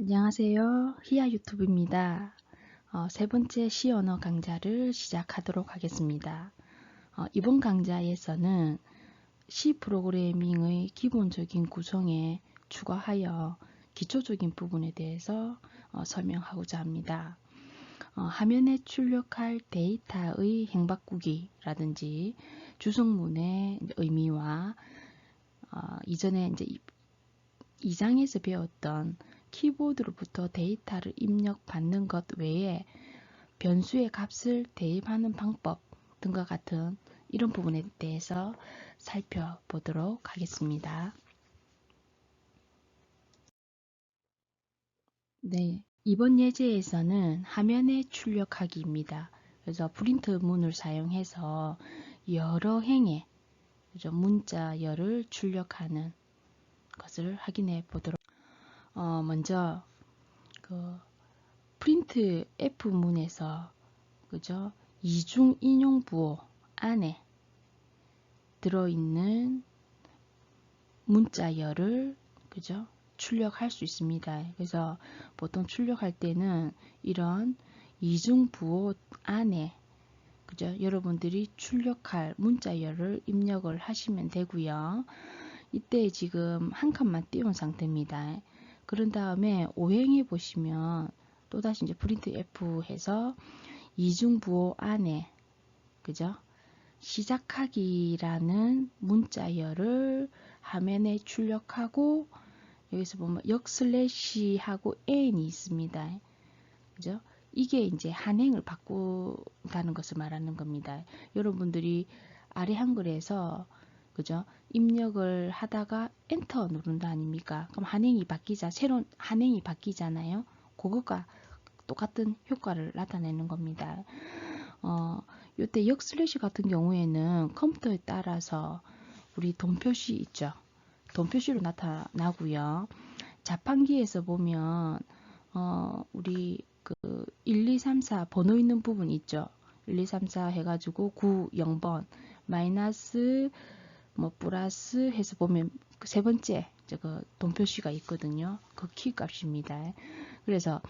안녕하세요. 히야 유튜브입니다. 세 번째 시 언어 강좌를 시작하도록 하겠습니다. 이번 강좌에서는 C 프로그래밍의 기본적인 구성에 추가하여 기초적인 부분에 대해서 설명하고자 합니다. 화면에 출력할 데이터의 행바꾸기라든지 주성문의 의미와 이전에 이제 2장에서 배웠던 키보드로부터 데이터를 입력받는 것 외에 변수의 값을 대입하는 방법 등과 같은 이런 부분에 대해서 살펴보도록 하겠습니다. 네, 이번 예제에서는 화면에 출력하기입니다. 그래서 프린트 문을 사용해서 여러 행의 문자열을 출력하는 것을 확인해 보도록. 먼저 그 프린트 F 문에서 그죠? 이중 인용 부호 안에 들어있는 문자열을 그죠? 출력할 수 있습니다. 그래서 보통 출력할 때는 이런 이중 부호 안에 그죠? 여러분들이 출력할 문자열을 입력을 하시면 되고요. 이때 지금 한 칸만 띄운 상태입니다. 그런 다음에 오행해 보시면 또다시 이제 프린트 F 해서 이중부호 안에 그죠? 시작하기라는 문자열을 화면에 출력하고 여기서 보면 역슬래시하고 n이 있습니다. 그죠? 이게 이제 한행을 바꾼다는 것을 말하는 겁니다. 여러분들이 아래 한글에서 그죠? 입력을 하다가 엔터 누른다 아닙니까? 그럼 한행이 바뀌자 새로운 한행이 바뀌잖아요. 그것과 똑같은 효과를 나타내는 겁니다. 이때 역슬래시 같은 경우에는 컴퓨터에 따라서 우리 돈표시 있죠. 돈표시로 나타나고요. 자판기에서 보면 우리 그 1, 2, 3, 4 번호 있는 부분 있죠. 1, 2, 3, 4 해가지고 9, 0번 마이너스 뭐 플러스 해서 보면 그 세 번째 그 돈표시가 있거든요. 그 키 값입니다. 그래서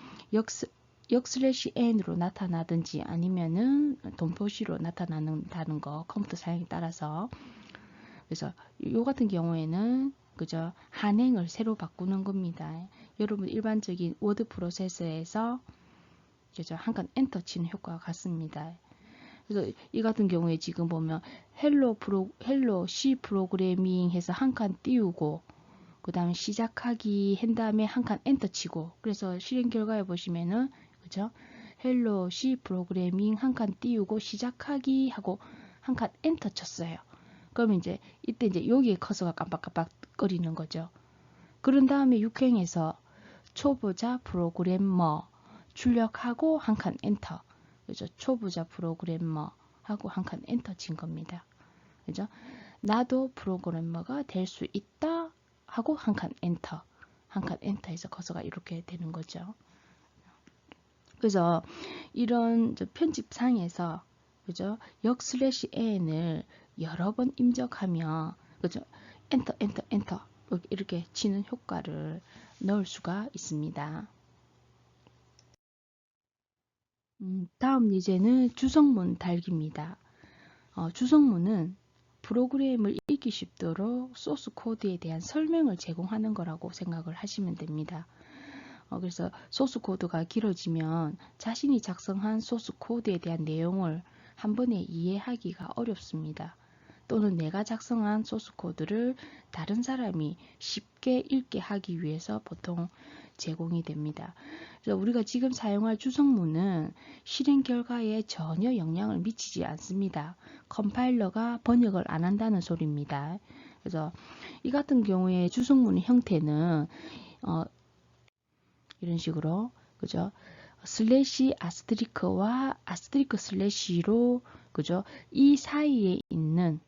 역슬래시 n으로 나타나든지 아니면은 돈표시로 나타나는다는 거 컴퓨터 사양에 따라서 그래서 요 같은 경우에는 그죠 한행을 새로 바꾸는 겁니다. 여러분 일반적인 워드 프로세서에서 그죠 한 칸 엔터 치는 효과가 같습니다. 그래서 이 같은 경우에 지금 보면 헬로 C 프로그래밍 해서 한 칸 띄우고 그 다음에 시작하기 한 다음에 한 칸 엔터 치고 그래서 실행 결과에 보시면은 그죠 헬로 C 프로그래밍 한 칸 띄우고 시작하기 하고 한 칸 엔터 쳤어요. 그러면 이제 이때 이제 여기에 커서가 깜빡깜빡 거리는 거죠. 그런 다음에 6행에서 초보자 프로그래머 출력하고 한 칸 엔터. 그죠? 초보자 프로그래머 하고 한 칸 엔터 친 겁니다. 그죠? 나도 프로그래머가 될 수 있다 하고 한 칸 엔터. 한 칸 엔터에서 커서가 이렇게 되는 거죠. 그래서 이런 편집상에서 그죠? 역슬래시 n을 여러 번 입력하며 그죠? 엔터 엔터 엔터 이렇게 치는 효과를 넣을 수가 있습니다. 다음 예제는 주성문 달기입니다. 주성문은 프로그램을 읽기 쉽도록 소스 코드에 대한 설명을 제공하는 거라고 생각을 하시면 됩니다. 그래서 소스 코드가 길어지면 자신이 작성한 소스 코드에 대한 내용을 한 번에 이해하기가 어렵습니다. 또는 내가 작성한 소스 코드를 다른 사람이 쉽게 읽게 하기 위해서 보통 제공이 됩니다. 그래서 우리가 지금 사용할 주성문은 실행 결과에 전혀 영향을 미치지 않습니다. 컴파일러가 번역을 안 한다는 소리입니다. 그래서 이 같은 경우에 주성문의 형태는 이런 식으로 그죠? 슬래시 아스트리크와 아스트리크 슬래시로 그죠? 이 사이에 있는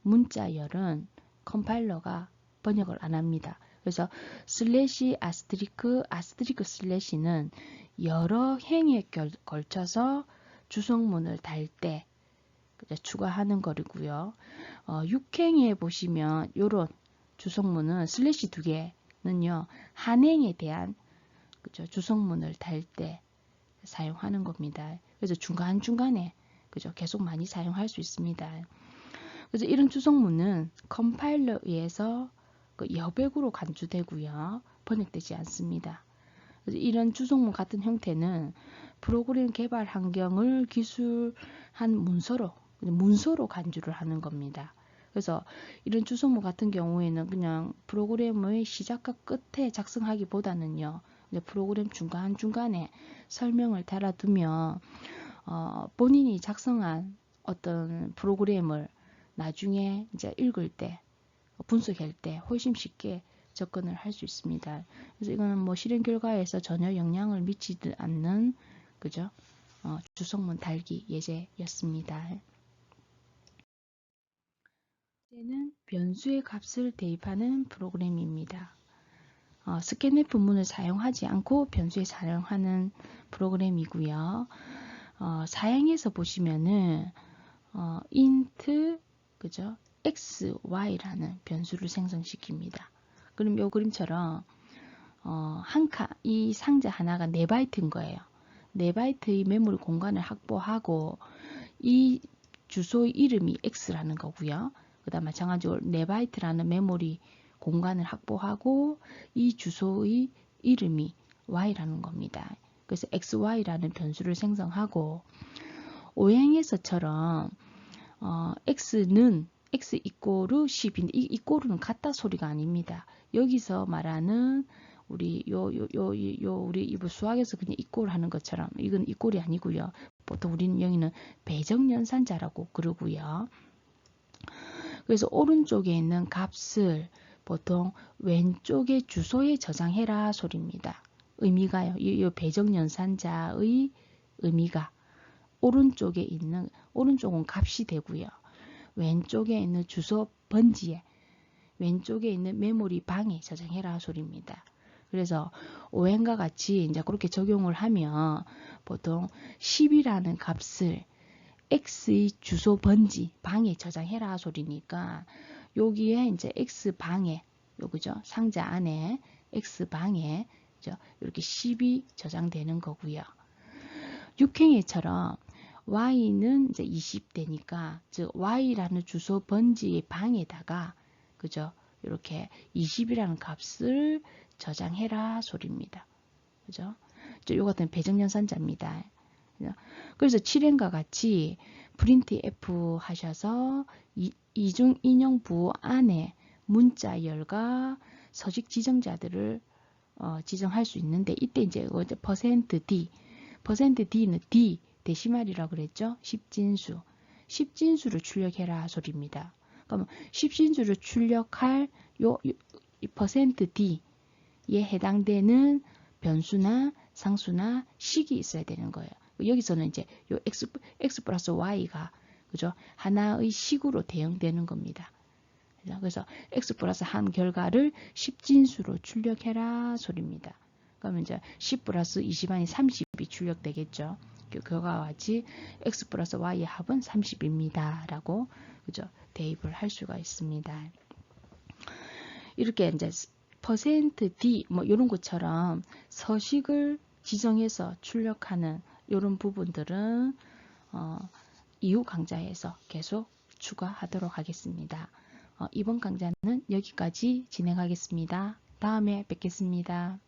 문자열은 컴파일러가 번역을 안 합니다. 그래서 슬래시 아스트리크 아스트리크 슬래시는 여러 행에 걸쳐서 주성문을 달 때 추가하는 거리고요. 6행에 보시면 이런 주성문은 슬래시 두 개는요. 한 행에 대한 그죠? 주성문을 달 때 사용하는 겁니다. 그래서 중간중간에 그죠? 계속 많이 사용할 수 있습니다. 그래서 이런 주성문은 컴파일러에 의해서 그 여백으로 간주되고요. 번역되지 않습니다. 그래서 이런 주성문 같은 형태는 프로그램 개발 환경을 기술한 문서로 간주를 하는 겁니다. 그래서 이런 주성문 같은 경우에는 그냥 프로그램의 시작과 끝에 작성하기보다는요. 프로그램 중간중간에 설명을 달아두면 본인이 작성한 어떤 프로그램을 나중에 이제 읽을 때, 분석할 때 훨씬 쉽게 접근을 할 수 있습니다. 그래서 이거는 뭐 실행 결과에서 전혀 영향을 미치지 않는 그죠? 주성문 달기 예제였습니다. 이제는 변수의 값을 대입하는 프로그램입니다. 스캔F 문을 사용하지 않고 변수에 사용하는 프로그램이고요. 사양에서 보시면은 int 그죠? x, y라는 변수를 생성시킵니다. 그럼 이 그림처럼 이 상자 하나가 4바이트인 거예요. 4바이트의 메모리 공간을 확보하고 이 주소의 이름이 x라는 거고요. 그 다음 마찬가지로 4바이트라는 메모리 공간을 확보하고 이 주소의 이름이 y라는 겁니다. 그래서 xy라는 변수를 생성하고 오행에서처럼 x는 x 이꼬르 10인데 이 이꼬르는 같다 소리가 아닙니다. 여기서 말하는 우리 우리 이부 수학에서 그냥 이꼴 하는 것처럼 이건 이꼴이 아니고요. 보통 우리는 여기는 배정연산자라고 그러고요. 그래서 오른쪽에 있는 값을 보통 왼쪽에 주소에 저장해라 소리입니다. 의미가요. 이 배정연산자의 의미가 오른쪽은 값이 되고요. 왼쪽에 있는 주소 번지에 왼쪽에 있는 메모리 방에 저장해라 소리입니다. 그래서 오행과 같이 이제 그렇게 적용을 하면 보통 10이라는 값을 x의 주소 번지 방에 저장해라 소리니까 여기에 이제 x 방에 그죠? 상자 안에 x 방에 이렇게 10이 저장되는 거고요. 육행에처럼 y는 이제 20대니까 즉 y라는 주소 번지의 방에다가 그죠? 이렇게 20이라는 값을 저장해라 소리입니다. 그죠? 요 같은 배정연산자입니다. 그래서 7행과 같이 printf 하셔서 이중 인용 부호 안에 문자열과 서식 지정자들을 지정할 수 있는데 이때 이제 %d,%d는 d 데시말이라고 그랬죠? 10진수를 출력해라 소리입니다. 그럼 10진수를 출력할 %d에 해당되는 변수나 상수나 식이 있어야 되는 거예요. 여기서는 이제 요 x 플러스 y가 그죠? 하나의 식으로 대응되는 겁니다. 그래서 x 플러스 한 결과를 10진수로 출력해라 소리입니다. 그러면 이제 10 플러스 20이 30이 출력되겠죠. 그와 같이 x 플러스 y의 합은 30입니다. 라고 그죠? 대입을 할 수가 있습니다. 이렇게 이제 %d 뭐 이런 것처럼 서식을 지정해서 출력하는 이런 부분들은 이후 강좌에서 계속 추가하도록 하겠습니다. 이번 강좌는 여기까지 진행하겠습니다. 다음에 뵙겠습니다.